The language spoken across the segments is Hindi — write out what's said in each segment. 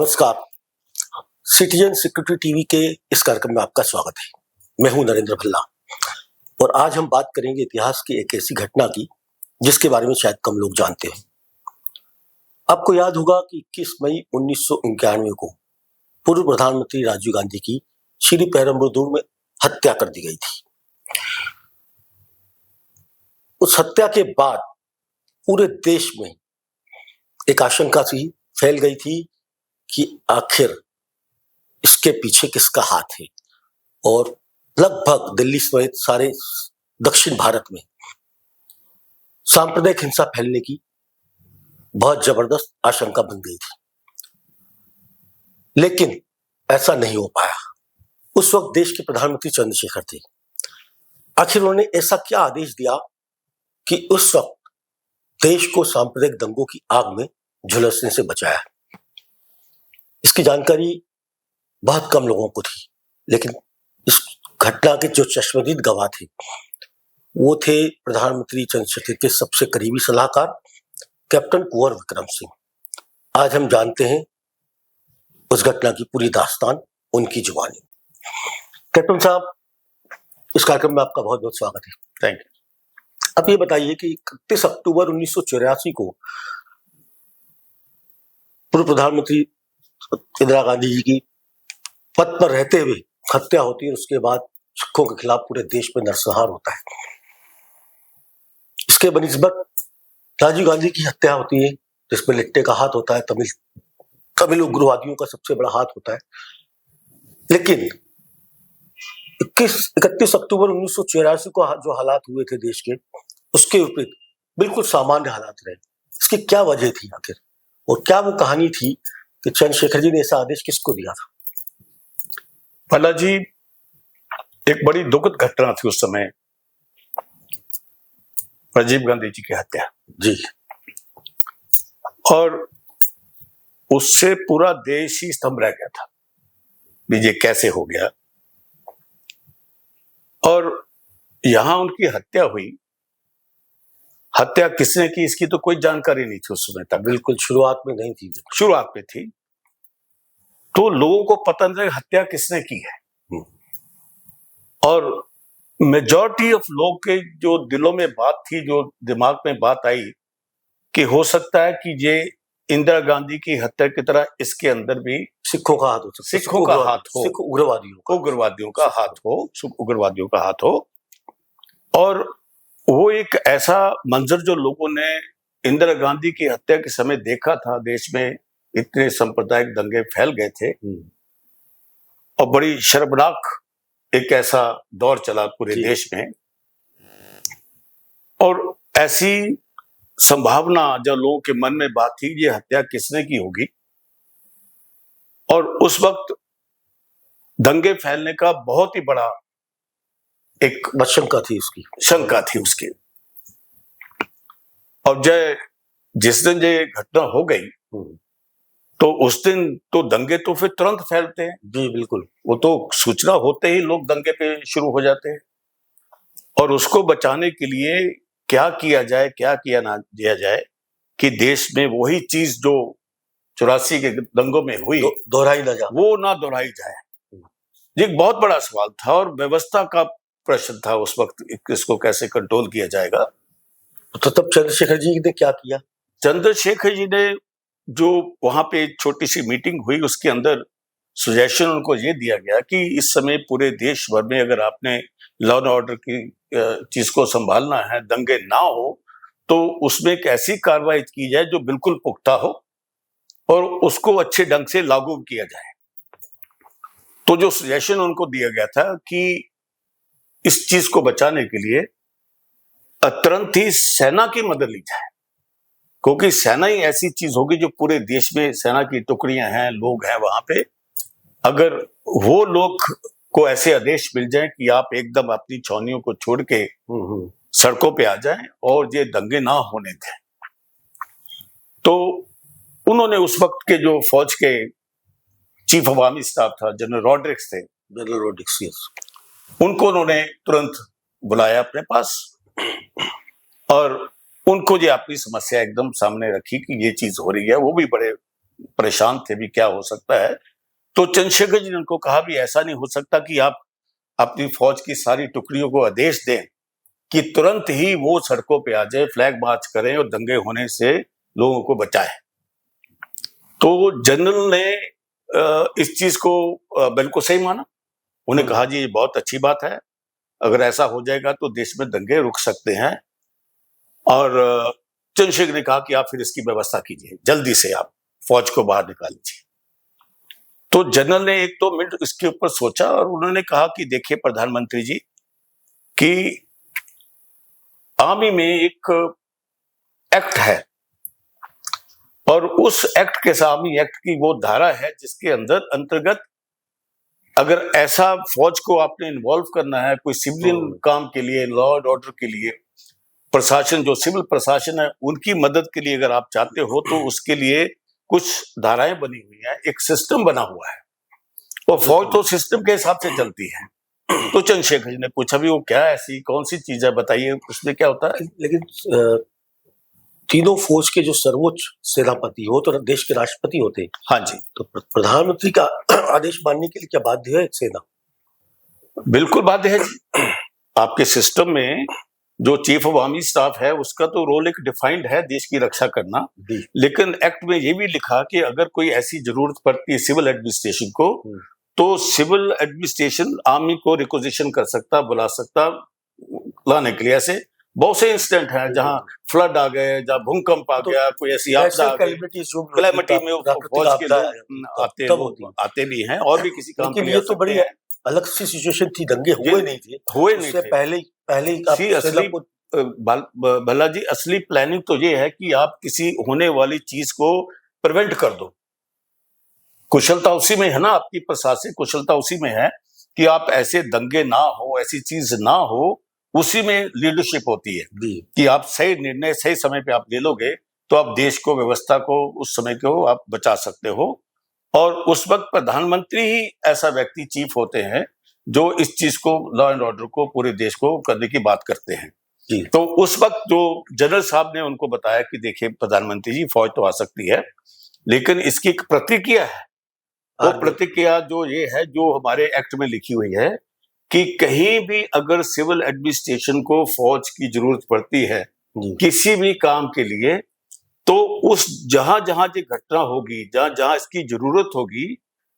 नमस्कार। सिटीजन सिक्योरिटी टीवी के इस कार्यक्रम में आपका स्वागत है। मैं हूं नरेंद्र भल्ला और आज हम बात करेंगे इतिहास की एक ऐसी घटना की जिसके बारे में शायद कम लोग जानते हैं। आपको याद होगा कि 21 मई 1991 को पूर्व प्रधानमंत्री राजीव गांधी की श्री पेरुम्बदूर में हत्या कर दी गई थी। उस हत्या के बाद पूरे देश में एक आशंका सी फैल गई थी कि आखिर इसके पीछे किसका हाथ है, और लगभग दिल्ली समेत सारे दक्षिण भारत में सांप्रदायिक हिंसा फैलने की बहुत जबरदस्त आशंका बन गई थी। लेकिन ऐसा नहीं हो पाया। उस वक्त देश के प्रधानमंत्री चंद्रशेखर थे। आखिर उन्होंने ऐसा क्या आदेश दिया कि उस वक्त देश को सांप्रदायिक दंगों की आग में झुलसने से बचाया। इसकी जानकारी बहुत कम लोगों को थी, लेकिन इस घटना के जो चश्मदीद गवाह थे वो थे प्रधानमंत्री चंद्रशेखर के सबसे करीबी सलाहकार कैप्टन कुंवर विक्रम सिंह। आज हम जानते हैं उस घटना की पूरी दास्तान उनकी जुबानी। कैप्टन साहब, इस कार्यक्रम में आपका बहुत बहुत स्वागत है। Thank you. अब ये बताइए कि 31 अक्टूबर 1984 को पूर्व प्रधानमंत्री इंदिरा गांधी जी की पद पर रहते हुए हत्या होती है। उसके बाद सिखों के खिलाफ पूरे देश में नरसंहार होता है। इसके बनिस्बत राजीव गांधी की हत्या होती है, जिसमें लिट्टे का हाथ होता है, तमिल उग्रवादियों का सबसे बड़ा हाथ होता है। लेकिन 31 अक्टूबर 1984 को जो हालात हुए थे देश के, उसके विपरीत बिल्कुल सामान्य हालात रहे। इसकी क्या वजह थी आखिर, और क्या वो कहानी थी कि चंद्रशेखर जी ने ऐसा आदेश किसको दिया था? भल्ला जी, एक बड़ी दुखद घटना थी उस समय, राजीव गांधी जी की हत्या जी। और उससे पूरा देश ही स्तंभ रह गया था, ये कैसे हो गया। और यहां उनकी हत्या हुई। हत्या किसने की इसकी तो कोई जानकारी नहीं थी उस समय तक। बिल्कुल शुरुआत में नहीं थी। शुरुआत में थी तो लोगों को पता नहीं हत्या किसने की है। और मेजॉरिटी ऑफ लोग के जो दिलों में बात थी, जो दिमाग में बात आई कि हो सकता है कि ये इंदिरा गांधी की हत्या की तरह इसके अंदर भी सिखों का हाथ हो, सिखों का हाथ हो, सिख उग्रवादियों का हाथ हो। और वो एक ऐसा मंजर जो लोगों ने इंदिरा गांधी की हत्या के समय देखा था, देश में इतने सांप्रदायिक दंगे फैल गए थे और बड़ी शर्मनाक एक ऐसा दौर चला पूरे देश में। और ऐसी संभावना जो लोगों के मन में बात थी, ये हत्या किसने की होगी। और उस वक्त दंगे फैलने का बहुत ही बड़ा एक शंका थी उसकी। और जिस दिन ये घटना हो गई तो उस दिन तो दंगे तो फिर तुरंत फैलते हैं। जी बिल्कुल, वो तो सूचना होते ही लोग दंगे पे शुरू हो जाते हैं। और उसको बचाने के लिए क्या किया जाए, क्या किया ना दिया जाए कि देश में वही चीज जो 84 के दंगों में हुई दोहराई ना जाए, वो ना दोहराई जाए। ये एक बहुत बड़ा सवाल था और व्यवस्था का प्रश्न था उस वक्त, इसको कैसे कंट्रोल किया जाएगा। तो तब चंद्रशेखर जी ने क्या किया? चंद्रशेखर जी ने जो वहां पे छोटी सी मीटिंग हुई, उसके अंदर सजेशन उनको ये दिया गया कि इस समय पूरे देश भर में अगर आपने लॉ एंड ऑर्डर की चीज को संभालना है, दंगे ना हो, तो उसमें एक ऐसी कार्रवाई की जाए जो बिल्कुल पुख्ता हो और उसको अच्छे ढंग से लागू किया जाए। तो जो सजेशन उनको दिया गया था कि इस चीज को बचाने के लिए तुरंत ही सेना की मदद ली जाए, क्योंकि सेना ही ऐसी चीज होगी जो पूरे देश में सेना की टुकड़ियां हैं, लोग हैं वहां पे। अगर वो लोग को ऐसे आदेश मिल जाए कि आप एकदम अपनी छावनियों को छोड़ के सड़कों पे आ जाएं और ये दंगे ना होने दें, तो उन्होंने उस वक्त के जो फौज के चीफ ऑफ आर्मी स्टाफ था, जनरल रॉड्रिक्स थे, उनको उन्होंने तुरंत बुलाया अपने पास और उनको ये अपनी समस्या एकदम सामने रखी कि ये चीज हो रही है। वो भी बड़े परेशान थे भी क्या हो सकता है। तो चंद्रशेखर जी ने उनको कहा भी ऐसा नहीं हो सकता कि आप अपनी फौज की सारी टुकड़ियों को आदेश दें कि तुरंत ही वो सड़कों पे आ जाए, फ्लैग मार्च करें और दंगे होने से लोगों को बचाएं। तो जनरल ने इस चीज को बिल्कुल सही माना। उन्हें कहा जी ये बहुत अच्छी बात है, अगर ऐसा हो जाएगा तो देश में दंगे रुक सकते हैं। और चंद्रशेखर ने कहा कि आप फिर इसकी व्यवस्था कीजिए, जल्दी से आप फौज को बाहर निकाल लीजिए। तो जनरल ने 1-2 मिनट इसके ऊपर सोचा और उन्होंने कहा कि देखिए प्रधानमंत्री जी कि आर्मी में एक एक्ट है और उस एक्ट के आर्मी एक्ट की वो धारा है जिसके अंतर्गत अगर ऐसा फौज को आपने इन्वॉल्व करना है कोई सिविलियन काम के लिए, लॉ एंड ऑर्डर के लिए, प्रशासन जो सिविल प्रशासन है उनकी मदद के लिए अगर आप चाहते हो तो उसके लिए कुछ धाराएं बनी हुई हैं, एक सिस्टम बना हुआ है और फौज तो सिस्टम के हिसाब से चलती है। तो चंद्रशेखर जी ने पूछा भी वो क्या ऐसी कौन सी चीज है बताइए, उसमें क्या होता है। लेकिन तीनों फौज के जो सर्वोच्च सेनापति हो तो देश के राष्ट्रपति होते हैं। हाँ जी, तो प्रधानमंत्री का आदेश मानने के लिए क्या बाध्य है सेना? बिल्कुल बाध्य है जी। आपके सिस्टम में जो चीफ ऑफ आर्मी स्टाफ है उसका तो रोल एक डिफाइंड है देश की रक्षा करना, लेकिन एक्ट में ये भी लिखा कि अगर कोई ऐसी जरूरत पड़ती है सिविल एडमिनिस्ट्रेशन को तो सिविल एडमिनिस्ट्रेशन आर्मी को रिक्वेजिशन कर सकता, बुला सकता लाने के लिए। ऐसे बहुत से इंसिडेंट हैं जहां फ्लड आ गए, जहां भूकंप आ गया, कोई ऐसी आपदा आ गई, कैलेमिटी में फौज के लोग आते भी हैं और भी किसी काम के लिए। ये तो बड़ी अलग सी सिचुएशन थी, दंगे हुए नहीं थे पहले असली भला जी असली प्लानिंग तो ये है कि आप किसी होने वाली चीज को प्रिवेंट कर दो। कुशलता उसी में है ना, आपकी प्रशासनिक कुशलता उसी में है कि आप ऐसे दंगे ना हो, ऐसी चीज ना हो, उसी में लीडरशिप होती है कि आप सही निर्णय सही समय पे आप ले लोगे तो आप देश को, व्यवस्था को, उस समय को आप बचा सकते हो। और उस वक्त प्रधानमंत्री ही ऐसा व्यक्ति चीफ होते हैं जो इस चीज को, लॉ एंड ऑर्डर को पूरे देश को करने की बात करते हैं। तो उस वक्त जो जनरल साहब ने उनको बताया कि देखिए प्रधानमंत्री जी फौज तो आ सकती है लेकिन इसकी एक प्रतिक्रिया है। वो प्रतिक्रिया जो ये है जो हमारे एक्ट में लिखी हुई है कि कहीं भी अगर सिविल एडमिनिस्ट्रेशन को फौज की जरूरत पड़ती है किसी भी काम के लिए तो उस जहां जहां ये घटना होगी, जहां जहां इसकी जरूरत होगी,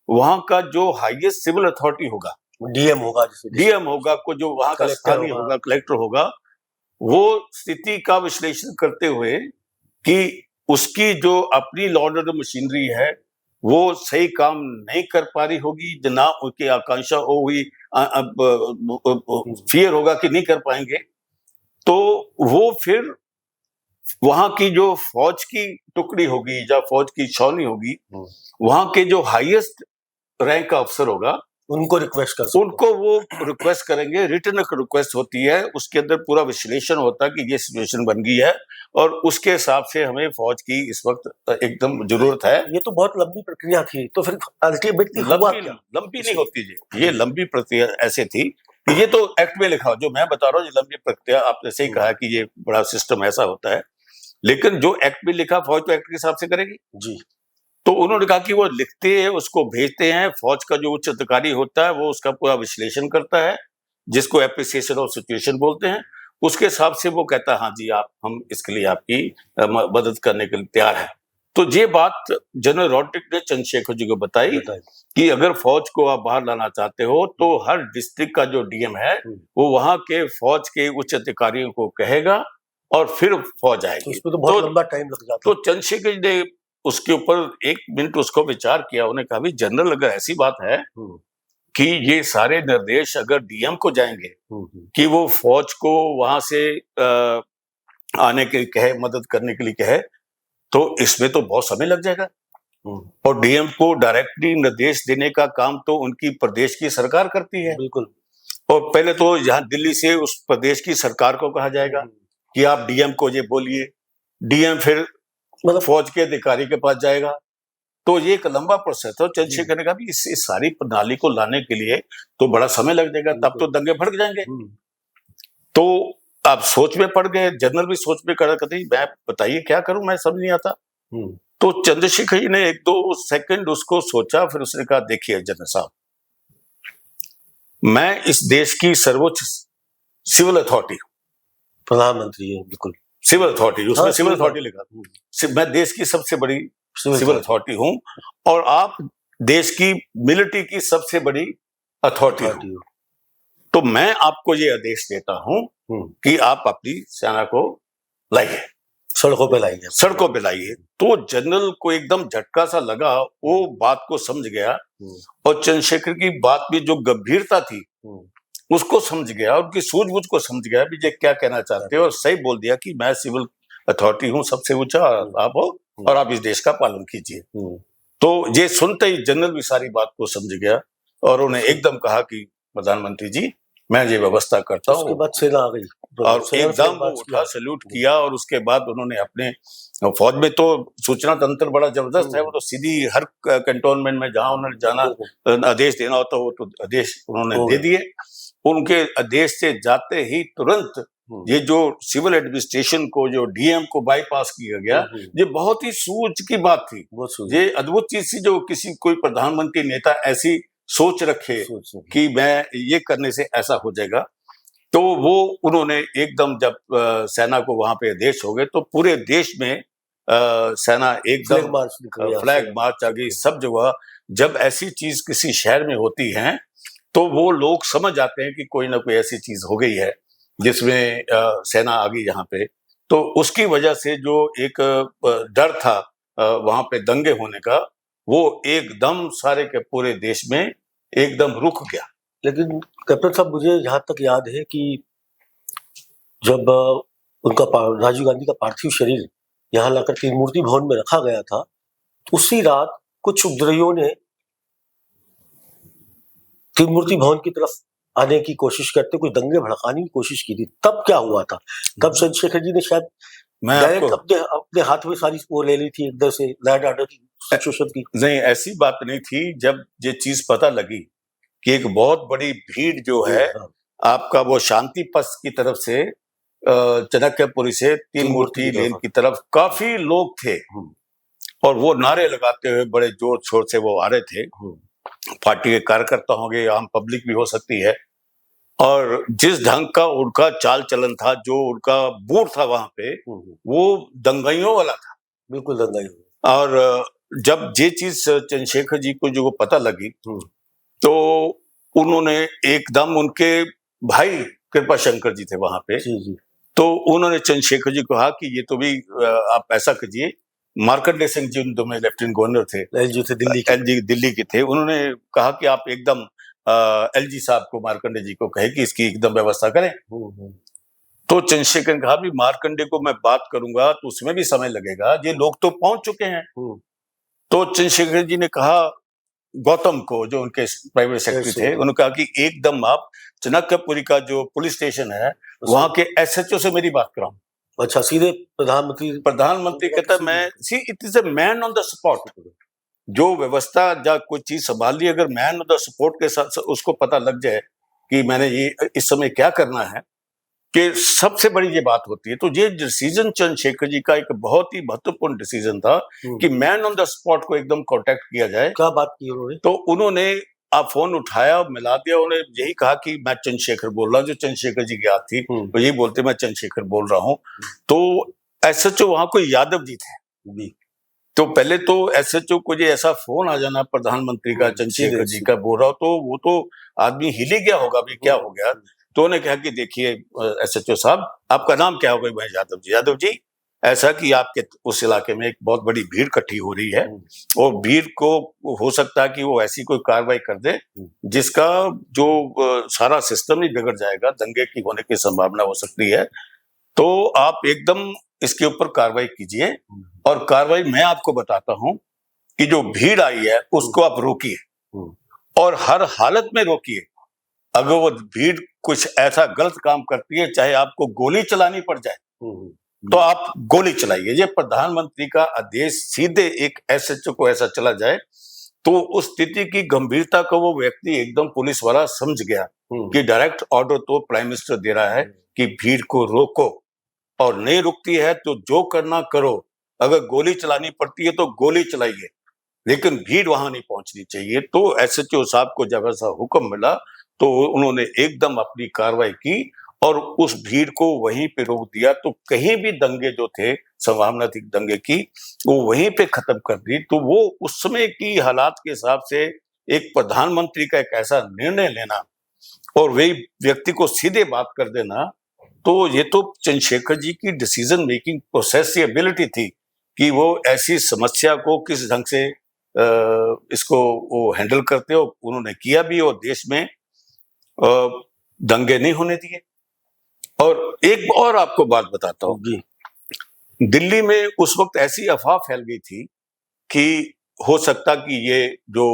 वहां का जो हाईएस्ट सिविल अथॉरिटी होगा, डीएम होगा को जो वहां का स्थानीय होगा, कलेक्टर होगा, वो स्थिति का विश्लेषण करते हुए कि उसकी जो अपनी लॉ एंड ऑर्डर मशीनरी है वो सही काम नहीं कर पा रही होगी, ना उनकी आकांक्षा हो हुई फियर होगा कि नहीं कर पाएंगे, तो वो फिर वहां की जो फौज की टुकड़ी होगी या फौज की छावनी होगी, वहां के जो हाईएस्ट रैंक का अफसर होगा उनको वो रिक्वेस्ट करेंगे। रिटर्न रिक्वेस्ट होती है, उसके अंदर पूरा विश्लेषण होता है कि ये सिचुएशन बन गई है और उसके हिसाब से हमें फौज की इस वक्त एकदम जरूरत है। ये तो बहुत लंबी प्रक्रिया थी, तो फिर अल्टीमेटली लंबी नहीं होती जी, ये लंबी प्रक्रिया ऐसे थी कि ये तो एक्ट में लिखा, जो मैं बता रहा हूँ ये लंबी प्रक्रिया, आपने सही कहा कि ये बड़ा सिस्टम ऐसा होता है, लेकिन जो एक्ट में लिखा फौज तो एक्ट के हिसाब से करेगी जी। तो उन्होंने कहा कि वो लिखते हैं, उसको भेजते हैं, फौज का जो उच्च अधिकारी होता है वो उसका पूरा विश्लेषण करता है जिसको एप्रिसिएशन ऑफ सिचुएशन बोलते हैं, उसके हिसाब से वो कहता है हाँ जी हम इसके लिए आपकी मदद करने के लिए तैयार है। तो ये बात जनरल रॉड्रिक ने चंद्रशेखर जी को बताई कि अगर फौज को आप बाहर लाना चाहते हो तो हर डिस्ट्रिक्ट का जो डीएम है वो वहां के फौज के उच्च अधिकारियों को कहेगा और फिर फौज आएगी। उसमें तो बहुत लंबा टाइम लग जाता। तो चंद्रशेखर जी ने उसके ऊपर 1 मिनट उसको विचार किया, उन्हें कहा भी जनरल अगर ऐसी बात है कि ये सारे निर्देश अगर डीएम को जाएंगे कि वो फौज को वहां से आने के कहे, मदद करने के लिए कहे, तो इसमें तो बहुत समय लग जाएगा और डीएम को डायरेक्टली निर्देश देने का काम तो उनकी प्रदेश की सरकार करती है। बिल्कुल। और पहले तो यहाँ दिल्ली से उस प्रदेश की सरकार को कहा जाएगा कि आप डीएम को ये बोलिए, डीएम फिर मतलब फौज के अधिकारी के पास जाएगा, तो ये एक लंबा प्रोसेस है। चंद्रशेखर ने कहा भी इस सारी प्रणाली को लाने के लिए तो बड़ा समय लग जाएगा, तब तो दंगे भड़क जाएंगे। तो आप सोच में पड़ गए, जनरल भी सोच में खड़ा करते मैं बताइए क्या करूं, मैं समझ नहीं आता। तो चंद्रशेखर जी ने 1-2 सेकंड उसको सोचा, फिर उसने कहा, देखिए जनरल साहब, मैं इस देश की सर्वोच्च सिविल अथॉरिटी, प्रधानमंत्री है, बिल्कुल सिविल अथॉरिटी, उसमें हाँ, सिविल सिविल अथॉरिटी लिखा था, मैं देश की सबसे बड़ी सिविल सिविल अथॉरिटी हूं और आप देश की मिलिट्री की सबसे बड़ी अथॉरिटी अथॉरिटी हूं। हो। तो मैं आपको ये आदेश देता हूं कि आप अपनी सेना को लाइए, सड़कों पे लाइए, सड़कों पे लाइए। तो जनरल को एकदम झटका सा लगा, वो बात को समझ गया और चंद्रशेखर की बात में जो गंभीरता थी उसको समझ गया, उनकी सूझबूझ को समझ गया भी ये क्या कहना चाहते हैं, और सही बोल दिया कि मैं सिविल अथॉरिटी हूं, सबसे ऊंचा आप हो और आप इस देश का पालन कीजिए। तो ये सुनते ही जनरल भी सारी बात को समझ गया और उन्हें एकदम कहा कि प्रधानमंत्री जी, मैं ये व्यवस्था करता हूँ। उसके बाद सेना आ गई और एकदम वो उठा, सैल्यूट किया और उसके बाद उन्होंने अपने फौज में तो सूचना तंत्र बड़ा जबरदस्त है, वो तो सीधी हर कैंटोनमेंट में जहां उन्होंने जाना आदेश देना होता वो तो आदेश उन्होंने दे दिए। उनके आदेश से जाते ही तुरंत ये जो सिविल एडमिनिस्ट्रेशन को, जो डीएम को बाईपास किया गया, ये बहुत ही सूझ की बात थी। ये अद्भुत चीज थी जो किसी कोई प्रधानमंत्री नेता ऐसी सोच रखे कि मैं ये करने से ऐसा हो जाएगा। तो वो उन्होंने एकदम जब सेना को वहां पे आदेश हो गए तो पूरे देश में सेना एकदम फ्लैग मार्च आ गई सब जगह। जब ऐसी चीज किसी शहर में होती है तो वो लोग समझ जाते हैं कि कोई ना कोई ऐसी चीज हो गई है जिसमें सेना आ गई यहाँ पे। तो उसकी वजह से जो एक डर था वहां पे दंगे होने का, वो एकदम सारे के पूरे देश में एकदम रुक गया। लेकिन कैप्टन साहब, मुझे जहां तक याद है कि जब उनका राजीव गांधी का पार्थिव शरीर यहाँ लाकर तीन मूर्ति भवन में रखा गया था, उसी रात कुछ उपद्रवियों ने तीन मूर्ति भवन की तरफ आने की कोशिश करते, कुछ दंगे भड़काने की कोशिश की थी। तब क्या हुआ था? तब चंद्रशेखर जी ने शायद अपने हाथ में सारी वो ले ली थी एकदम से लैंड ऑर्डर की सिचुएशन की। नहीं, ऐसी बात नहीं थी। जब ये चीज पता लगी कि एक बहुत बड़ी भीड़ जो है आपका वो शांति पथ की तरफ से चाणक्यपुरी से तीन मूर्ति लेन की तरफ काफी लोग थे और वो नारे लगाते हुए बड़े जोर शोर से वो आ रहे थे। पार्टी के कार्यकर्ता होंगे, आम पब्लिक भी हो सकती है। और जिस ढंग का उनका चाल चलन था, जो उनका बूट था वहां पे, वो दंगाइयों वाला था, बिल्कुल दंगाइयों। और जब ये चीज चंद्रशेखर जी को जो पता लगी तो उन्होंने एकदम, उनके भाई कृपा शंकर जी थे वहां पे, तो उन्होंने चंद्रशेखर जी को कहा कि ये तो भी आप ऐसा कीजिए। मार्कंडेय सिंह जी उन दोनों लेफ्टिनेंट गवर्नर थे, एलजी थे, दिल्ली के थे। उन्होंने कहा कि आप एकदम एलजी साहब को, मार्कंडेय जी को कहे कि इसकी एकदम व्यवस्था करें। तो चंद्रशेखर ने कहा भी मार्कंडेय को मैं बात करूंगा तो उसमें भी समय लगेगा, ये लोग तो पहुंच चुके हैं। तो चंद्रशेखर जी ने कहा गौतम को, जो उनके प्राइवेट सेक्रेटरी थे, उन्होंने कहा कि एकदम आप चाणक्यपुरी का जो पुलिस स्टेशन है वहां के एसएचओ से मेरी बात कराओ। अच्छा, सीधे प्रधानमंत्री कहता है मैं it is a man on the spot. जो व्यवस्था या कोई चीज संभाल ली, अगर मैन ऑन द स्पॉट के साथ उसको पता लग जाए कि मैंने ये इस समय क्या करना है, कि सबसे बड़ी ये बात होती है। तो ये डिसीजन चंद्रशेखर जी का एक बहुत ही महत्वपूर्ण डिसीजन था कि मैन ऑन द स्पॉट को एकदम कांटेक्ट किया जाए। क्या बात की उन्होंने? तो उन्होंने आप फोन उठाया, मिला दिया, उन्हें यही कहा कि मैं चंद्रशेखर बोल रहा हूँ। जो चंद्रशेखर जी की याद थी तो यही बोलते मैं चंद्रशेखर बोल रहा हूँ। तो एसएचओ वहां कोई यादव जी थे। तो पहले तो एसएचओ को ये ऐसा फोन आ जाना प्रधानमंत्री का, चंद्रशेखर जी का बोल रहा हो, तो वो तो आदमी हिल ही गया होगा भी क्या हो गया। तो उन्होंने कहा कि देखिए एसएचओ साहब, आपका नाम क्या होगा? मैं यादव जी। यादव जी, ऐसा कि आपके उस इलाके में एक बहुत बड़ी भीड़ इकट्ठी हो रही है और भीड़ को हो सकता है कि वो ऐसी कोई कार्रवाई कर दे जिसका जो सारा सिस्टम ही बिगड़ जाएगा, दंगे की होने की संभावना हो सकती है। तो आप एकदम इसके ऊपर कार्रवाई कीजिए और कार्रवाई मैं आपको बताता हूं कि जो भीड़ आई है उसको आप रोकिए और हर हालत में रोकिए। अगर वो भीड़ कुछ ऐसा गलत काम करती है, चाहे आपको गोली चलानी पड़ जाए तो आप गोली चलाइए। ये प्रधानमंत्री का आदेश सीधे एक एसएचओ को ऐसा चला जाए तो उस स्थिति की गंभीरता को वो व्यक्ति एकदम, पुलिस वाला समझ गया कि डायरेक्ट ऑर्डर तो प्राइम मिनिस्टर दे रहा है कि भीड़ को रोको, और नहीं रुकती है तो जो करना करो। अगर गोली चलानी पड़ती है तो गोली चलाइए, लेकिन भीड़ वहां नहीं पहुंचनी चाहिए। तो एसएचओ साहब को जब ऐसा हुक्म मिला तो उन्होंने एकदम अपनी कार्रवाई की और उस भीड़ को वहीं पे रोक दिया। तो कहीं भी दंगे जो थे, संभावना थी दंगे की, वो वहीं पे खत्म कर दी। तो वो उस समय की हालात के हिसाब से एक प्रधानमंत्री का एक ऐसा निर्णय लेना और वही व्यक्ति को सीधे बात कर देना, तो ये तो चंद्रशेखर जी की डिसीजन मेकिंग प्रोसेस की एबिलिटी थी कि वो ऐसी समस्या को किस ढंग से इसको वो हैंडल करते हो। उन्होंने किया भी और देश में दंगे नहीं होने दिए। और एक और आपको बात बताता हूँ जी, दिल्ली में उस वक्त ऐसी अफवाह फैल गई थी कि हो सकता कि ये जो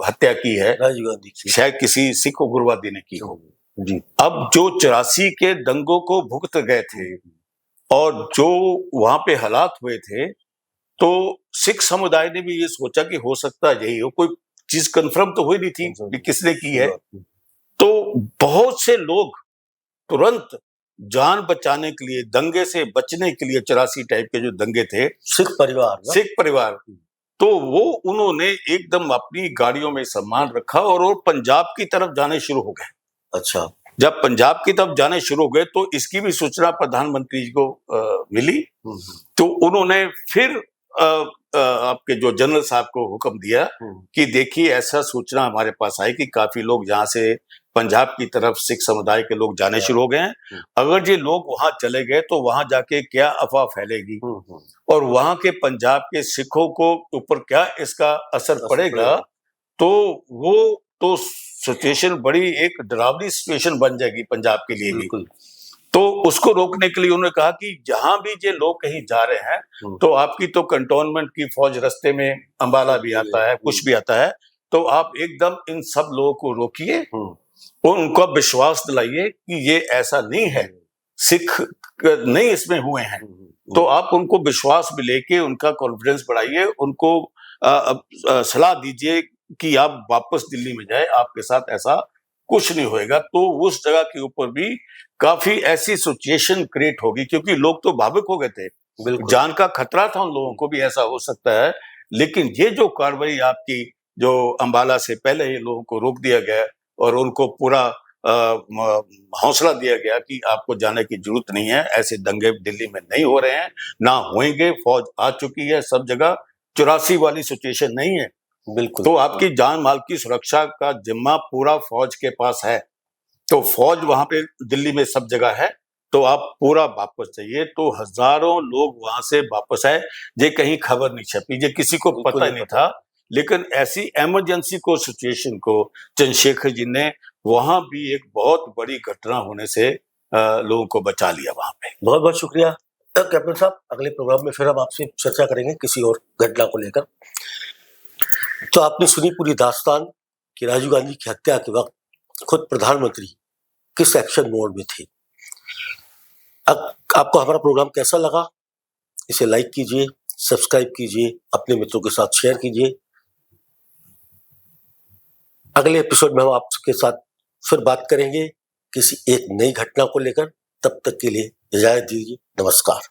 हत्या की है राजीव गांधी की। शायद किसी सिख उग्रवादी ने की हो। जी, अब जो 84 के दंगों को भुगत गए थे और जो वहां पे हालात हुए थे, तो सिख समुदाय ने भी ये सोचा कि हो सकता यही हो। कोई चीज कंफर्म तो हुई नहीं थी कि किसने की है। तो बहुत से लोग तुरंत जान बचाने के लिए, दंगे से बचने के लिए, 84 टाइप के जो दंगे थे, सिख परिवार तो वो उन्होंने एकदम अपनी गाड़ियों में सामान रखा और वो पंजाब की तरफ जाने शुरू हो गए। अच्छा, जब पंजाब की तरफ जाने शुरू हो गए तो इसकी भी सूचना प्रधानमंत्री जी को मिली। तो उन्होंने फिर आपके जो जनरल साहब को हुक्म दिया कि देखिए ऐसा सूचना हमारे पास आई कि काफी लोग यहाँ से पंजाब की तरफ सिख समुदाय के लोग जाने शुरू हो गए हैं। अगर ये लोग वहां चले गए तो वहां जाके क्या अफवाह फैलेगी और वहां के पंजाब के सिखों को ऊपर क्या इसका असर पड़ेगा। तो वो तो सिचुएशन बड़ी एक डरावनी सिचुएशन बन जाएगी पंजाब के लिए भी। तो उसको रोकने के लिए उन्होंने कहा कि जहां भी ये लोग कहीं जा रहे हैं तो आपकी तो कंटोनमेंट की फौज रास्ते में अंबाला भी आता है, कुछ भी आता है, तो आप एकदम इन सब लोगों को रोकिए और उनका विश्वास दिलाइए कि ये ऐसा नहीं है, सिख नहीं इसमें हुए हैं। तो आप उनको विश्वास में लेके उनका कॉन्फिडेंस बढ़ाइए, उनको सलाह दीजिए कि आप वापस दिल्ली में जाए, आपके साथ ऐसा कुछ नहीं होएगा। तो उस जगह के ऊपर भी काफी ऐसी सिचुएशन क्रिएट होगी क्योंकि लोग तो भावुक हो गए थे, जान का खतरा था उन लोगों को भी, ऐसा हो सकता है। लेकिन ये जो कार्रवाई आपकी जो अंबाला से पहले ही लोगों को रोक दिया गया और उनको पूरा हौसला दिया गया कि आपको जाने की जरूरत नहीं है, ऐसे दंगे दिल्ली में नहीं हो रहे हैं, ना होंगे, फौज आ चुकी है सब जगह, 84 वाली सिचुएशन नहीं है। बिल्कुल। तो आपकी जान माल की सुरक्षा का जिम्मा पूरा फौज के पास है। तो फौज वहां पे दिल्ली में सब जगह है, तो आप पूरा वापस जाइए। तो हजारों लोग वहां से वापस आए। ये कहीं खबर नहीं छपी, ये किसी को पता ही नहीं था। लेकिन ऐसी इमरजेंसी को सिचुएशन को चंद्रशेखर जी ने वहां भी एक बहुत बड़ी घटना होने से लोगों को बचा लिया वहां पे। बहुत बहुत शुक्रिया कैप्टन साहब। अगले प्रोग्राम में फिर हम आपसे चर्चा करेंगे किसी और घटना को लेकर। तो आपने सुनी पूरी दास्तान कि राजीव गांधी की हत्या के वक्त खुद प्रधानमंत्री किस एक्शन मोड में थे। अब आपको हमारा प्रोग्राम कैसा लगा, इसे लाइक कीजिए, सब्सक्राइब कीजिए, अपने मित्रों के साथ शेयर कीजिए। अगले एपिसोड में हम आपके साथ फिर बात करेंगे किसी एक नई घटना को लेकर। तब तक के लिए इजाजत दीजिए। नमस्कार।